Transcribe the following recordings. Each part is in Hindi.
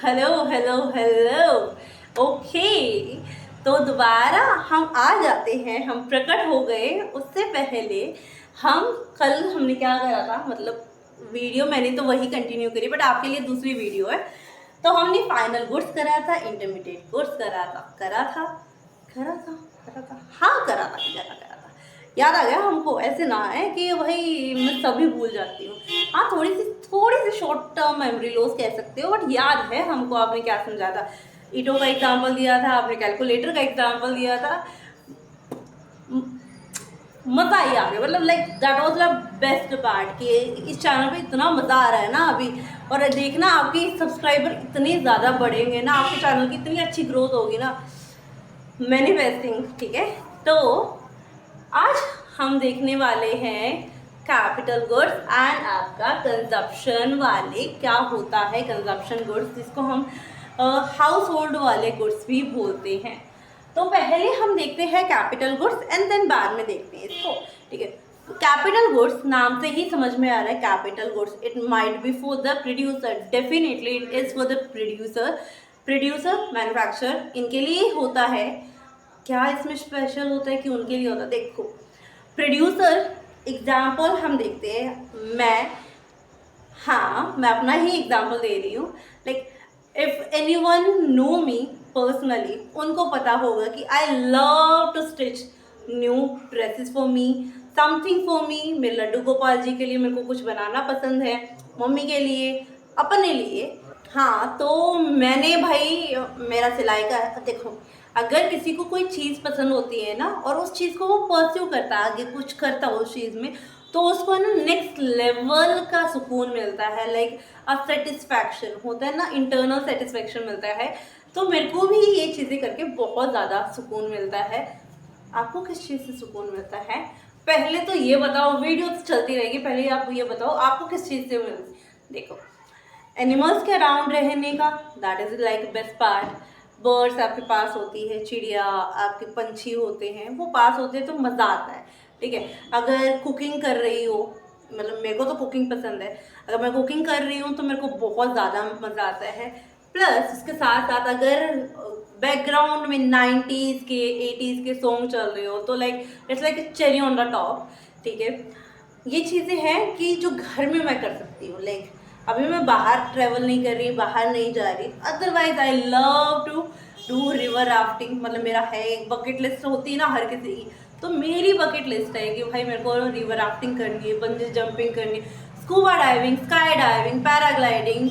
Hello hello hello. ओके, तो दोबारा हम आ जाते हैं, हम प्रकट हो गए। उससे पहले हम कल हमने क्या करा था, मतलब वीडियो मैंने तो वही कंटिन्यू करी, बट आपके लिए दूसरी वीडियो है। तो हमने फाइनल कोर्स करा था, इंटरमीडिएट कोर्स करा था, हाँ करा था। याद आ गया हमको, ऐसे ना है कि भाई मैं सभी भूल जाती हूँ। हाँ, थोड़ी सी शॉर्ट टर्म मेमोरी लॉस कह सकते हो, बट याद है हमको आपने क्या समझा था। ईटों का एग्जाम्पल दिया था आपने, कैलकुलेटर का एग्जाम्पल दिया था। मज़ा ही आ गया, मतलब like that was the best part कि इस चैनल पे इतना मज़ा आ रहा है ना अभी। और देखना आपके सब्सक्राइबर इतने ज़्यादा बढ़ेंगे ना, आपके चैनल की इतनी अच्छी ग्रोथ होगी ना, मैनिफेस्टिंग। ठीक है, तो आज हम देखने वाले हैं कैपिटल गुड्स एंड आपका कंजप्शन वाले। क्या होता है कंजप्शन गुड्स, जिसको हम हाउस होल्ड वाले गुड्स भी बोलते हैं। तो पहले हम देखते हैं कैपिटल गुड्स एंड देन बाद में देखते हैं इसको। ठीक है, कैपिटल गुड्स नाम से ही समझ में आ रहा है, capital goods it might be for the producer, definitely it is for the producer manufacturer, इनके लिए होता है। क्या इसमें स्पेशल होता है कि उनके लिए होता है, देखो प्रोड्यूसर एग्जाम्पल हम देखते हैं। मैं अपना ही एग्जाम्पल दे रही हूँ। Like if anyone know me personally, उनको पता होगा कि I love to stitch new dresses for me, something for me. मेरे लड्डू गोपाल जी के लिए मेरे को कुछ बनाना पसंद है, मम्मी के लिए, अपने लिए। हाँ, तो मैंने भाई मेरा सिलाई का, देखो अगर किसी को कोई चीज़ पसंद होती है ना, और उस चीज़ को वो परस्यू करता है, आगे कुछ करता है उस चीज़ में, तो उसको ना नेक्स्ट लेवल का सुकून मिलता है। लाइक अ सेटिस्फैक्शन होता है ना, इंटरनल सेटिस्फैक्शन मिलता है। तो मेरे को भी ये चीज़ें करके बहुत ज़्यादा सुकून मिलता है। आपको किस चीज़ से सुकून मिलता है, पहले तो ये बताओ। वीडियो तो चलती रहेगी, पहले आप ये बताओ आपको किस चीज़ से देखो, एनिमल्स के अराउंड रहने का, that is like best part. Birds आपके पास होती है, चिड़िया, आपके पंछी होते हैं, वो पास होते हैं तो मज़ा आता है। ठीक है, अगर कुकिंग कर रही हो, मतलब मेरे को तो कुकिंग पसंद है, अगर मैं कुकिंग कर रही हूँ तो मेरे को बहुत ज़्यादा मज़ा आता है। प्लस इसके साथ साथ अगर बैकग्राउंड में 90s के 80s के सॉन्ग चल रहे हो, तो like it's like cherry on the top. ठीक है, ये चीज़ें हैं कि जो घर में मैं कर सकती हूँ। लाइक अभी मैं बाहर ट्रेवल नहीं कर रही, बाहर नहीं जा रही, otherwise I love to do river rafting. मतलब मेरा है, एक बकेट लिस्ट होती है ना हर किसी की, तो मेरी बकेट लिस्ट है कि भाई मेरे को रिवर राफ्टिंग करनी है, बंजी जंपिंग करनी है, scuba diving, sky diving, paragliding,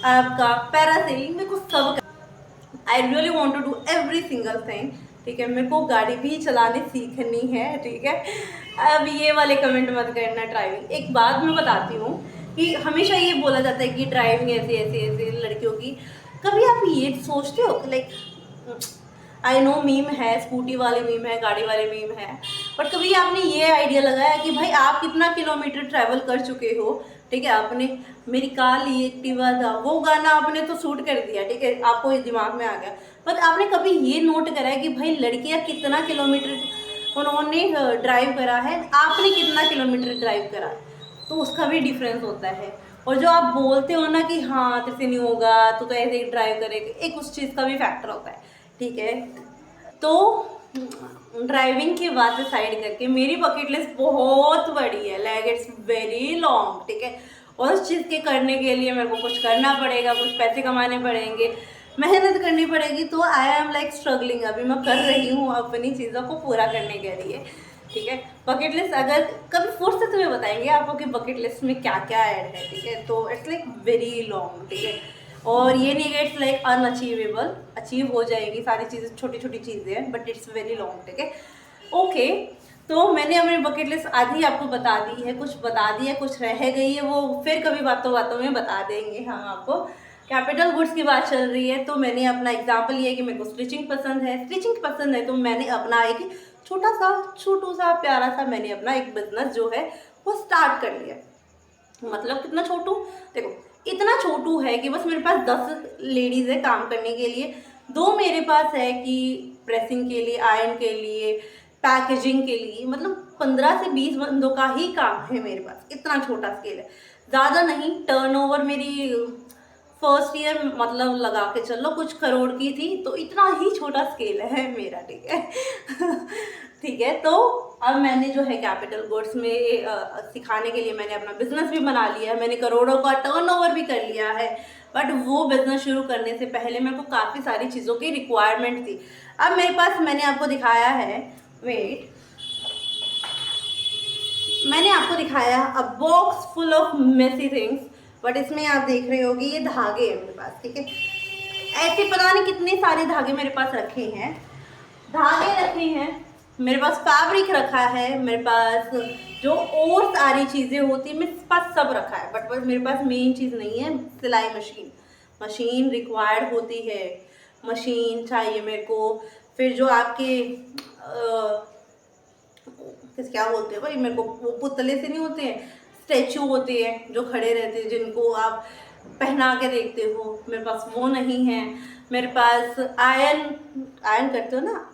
आपका पैरासेलिंग, मेरे को सब। I really want to do every single thing. ठीक है, मेरे को गाड़ी भी चलानी सीखनी है। ठीक है, अब ये वाले कमेंट मत करना। ड्राइविंग एक बात मैं बताती हूँ कि हमेशा ये बोला जाता है कि ड्राइविंग ऐसी ऐसी ऐसी लड़कियों की। कभी आप ये सोचते हो कि लाइक, आई नो मीम है, स्कूटी वाले मीम है, गाड़ी वाले मीम है, बट कभी आपने ये आइडिया लगाया कि भाई आप कितना किलोमीटर ट्रैवल कर चुके हो। ठीक है, आपने मेरी काली एक्टिवा था, वो गाना आपने तो शूट कर दिया। ठीक है, आपको ये दिमाग में आ गया, बट आपने कभी ये नोट करा है कि भाई लड़कियां कितना किलोमीटर उन्होंने ड्राइव करा है, आपने कितना किलोमीटर ड्राइव करा है, तो उसका भी डिफरेंस होता है। और जो आप बोलते हो ना कि हाँ तेरे से नहीं होगा, तो ऐसे ही ड्राइव करेगा, एक उस चीज़ का भी फैक्टर होता है। ठीक है, तो ड्राइविंग की बात साइड करके मेरी बकेट लिस्ट बहुत बड़ी है, लाइक इट्स वेरी लॉन्ग। ठीक है, और उस चीज़ के करने के लिए मेरे को कुछ करना पड़ेगा, कुछ पैसे कमाने पड़ेंगे, मेहनत करनी पड़ेगी। तो आई एम लाइक स्ट्रगलिंग, अभी मैं कर रही हूँ अपनी चीज़ों को पूरा करने के लिए। ठीक है, बकेट लिस्ट अगर कभी फुर्सत में बताएंगे आपको कि बकेट लिस्ट में क्या क्या ऐड है। ठीक है, तो इट्स लाइक वेरी लॉन्ग। ठीक है, और ये नहीं कि इट्स लाइक अनअचीवेबल, अचीव हो जाएगी सारी चीज़ें, छोटी छोटी चीज़ें हैं, बट इट्स वेरी लॉन्ग। ठीक है, ओके, तो मैंने अपनी बकेट लिस्ट आधी आपको बता दी है, कुछ बता दी है, कुछ रह गई है, वो फिर कभी बातों बातों में बता देंगे हम आपको। कैपिटल गुड्स की बात चल रही है, तो मैंने अपना एग्जाम्पल लिया कि मेरे को स्टिचिंग पसंद है, तो मैंने अपना एक छोटू सा प्यारा सा मैंने अपना एक बिजनेस जो है वो स्टार्ट कर लिया। मतलब कितना छोटू, देखो इतना छोटू है कि बस मेरे पास 10 लेडीज़ है काम करने के लिए। 2 मेरे पास है कि प्रेसिंग के लिए, आयरन के लिए, पैकेजिंग के लिए, मतलब 15 से 20 बंदों का ही काम है मेरे पास। इतना छोटा स्केल है, ज़्यादा नहीं। टर्नओवर मेरी फर्स्ट ईयर मतलब लगा के चलो कुछ करोड़ की थी, तो इतना ही छोटा स्केल है मेरा, ठीक है। ठीक है, तो अब मैंने जो है कैपिटल गुड्स में सिखाने के लिए मैंने अपना बिजनेस भी बना लिया है, मैंने करोड़ों का टर्नओवर भी कर लिया है। बट वो बिजनेस शुरू करने से पहले मेरे को काफ़ी सारी चीज़ों की रिक्वायरमेंट थी। अब मेरे पास, मैंने आपको दिखाया है, वेट, मैंने आपको दिखाया a box full of messy things, but इसमें आप देख रहे होगे ये धागे हैं मेरे पास, ठीक है। ऐसे पता नहीं कितने सारे धागे मेरे पास रखे हैं, धागे रखे हैं, मेरे पास फैब्रिक रखा है, मेरे पास जो और सारी चीज़ें होती हैं मेरे पास सब रखा है। बट मेरे पास मेन चीज़ नहीं है, सिलाई मशीन। मशीन रिक्वायर्ड होती है, मशीन चाहिए मेरे को। फिर जो आपके किस क्या बोलते हैं भाई, मेरे को वो पुतले से नहीं होते हैं, स्टैचू होते हैं जो खड़े रहते हैं, जिनको आप पहना के देखते हो, मेरे पास वो नहीं है। मेरे पास आयरन करते हो ना,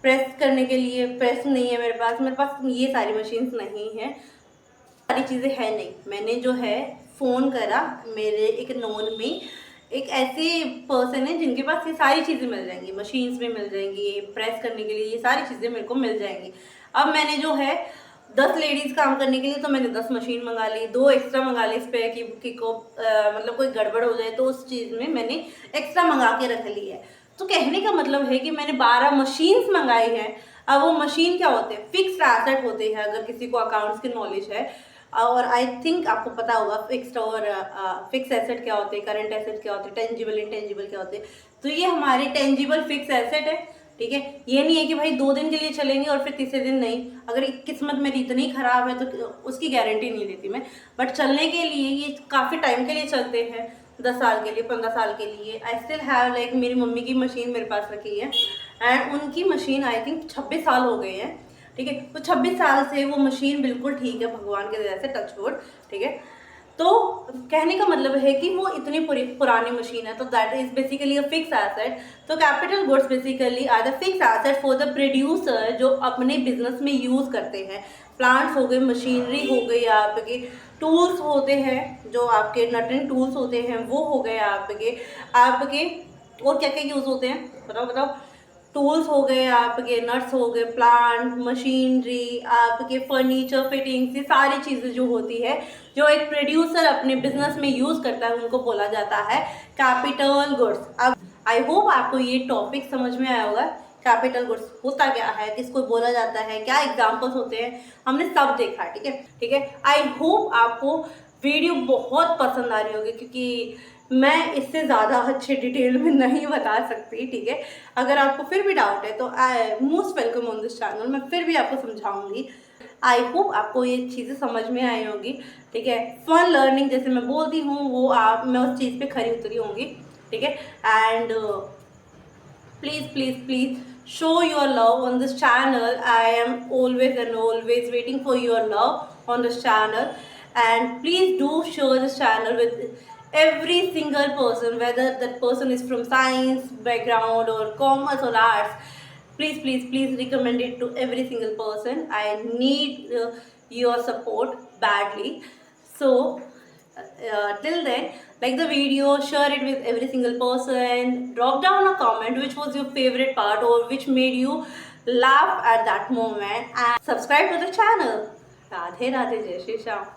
प्रेस करने के लिए, प्रेस नहीं है मेरे पास ये सारी मशीन्स नहीं है, सारी चीज़ें है नहीं। मैंने जो है फ़ोन करा, मेरे एक नोन में एक ऐसे पर्सन है जिनके पास ये सारी चीज़ें मिल जाएंगी, मशीन्स भी मिल जाएंगी, प्रेस करने के लिए ये सारी चीज़ें मेरे को मिल जाएंगी। अब मैंने जो है 10 लेडीज़ काम करने के लिए तो मैंने 10 मशीन मंगा ली, 2 एक्स्ट्रा मंगा ली स्पेयर की को मतलब कोई गड़बड़ हो जाए तो उस चीज़ में मैंने एक्स्ट्रा मंगा के रख ली है। तो कहने का मतलब है कि मैंने 12 मशीन्स मंगाई हैं। अब वो मशीन क्या होते हैं, फिक्स्ड एसेट होते हैं, अगर किसी को अकाउंट्स की नॉलेज है। और आई थिंक आपको पता होगा फिक्स्ड और फिक्स एसेट क्या होते हैं, करंट एसेट क्या होते हैं, टेंजिबल इंटेंजिबल क्या होते हैं। तो ये हमारे टेंजिबल फिक्स एसेट है, ठीक है। ये नहीं है कि भाई 2 दिन के लिए चलेंगे और फिर तीसरे दिन नहीं। अगर किस्मत मेरी इतनी ख़राब है तो उसकी गारंटी नहीं देती मैं, बट चलने के लिए ये काफ़ी टाइम के लिए चलते हैं, 10 साल के लिए, 15 साल के लिए। आई स्टिल हैव लाइक, मेरी मम्मी की मशीन मेरे पास रखी है एंड उनकी मशीन आई थिंक 26 साल हो गए हैं, ठीक है। तो 26 साल से वो मशीन बिल्कुल ठीक है, भगवान के दया से, टच वुड, ठीक है। तो कहने का मतलब है कि वो इतनी पुरानी मशीन है, तो that is basically a fix asset. तो capital goods basically are the fix asset for the producer जो अपने बिजनेस में यूज़ करते हैं। प्लांट्स हो गए, मशीनरी हो गई, आपके टूल्स होते हैं जो आपके नटन टूल्स होते हैं वो हो गए आपके और क्या क्या यूज़ होते हैं, बताओ बताओ। टूल्स हो गए आपके, नट्स हो गए, प्लांट, मशीनरी, आपके फर्नीचर फिटिंग्स, ये सारी चीज़ें जो होती है जो एक प्रोड्यूसर अपने बिजनेस में यूज़ करता है उनको बोला जाता है कैपिटल गुड्स। अब आई होप आपको ये टॉपिक समझ में आया होगा। कैपिटल गुड्स होता क्या है, किसको बोला जाता है, क्या एग्जाम्पल्स होते हैं, हमने सब देखा है, ठीक है, ठीक है। आई होप आपको वीडियो बहुत पसंद आ रही होगी, क्योंकि मैं इससे ज़्यादा अच्छे डिटेल में नहीं बता सकती, ठीक है। अगर आपको फिर भी डाउट है तो I most welcome on this channel, मैं फिर भी आपको समझाऊंगी। आई होप आपको ये चीज़ें समझ में आई होंगी, ठीक है। फन लर्निंग जैसे मैं बोलती हूँ वो मैं उस चीज़ पे खरी उतरी होंगी, ठीक है। And please please please show your love on this channel. I am always and always waiting for your love on this channel, and please do share this channel with every single person, whether that person is from science background or commerce or arts. Please please please recommend it to every single person. I need your support badly. So till then, like the video, share it with every single person, drop down a comment which was your favorite part or which made you laugh at that moment, and subscribe to the channel. Radhe Radhe, Jai Shri Shyam.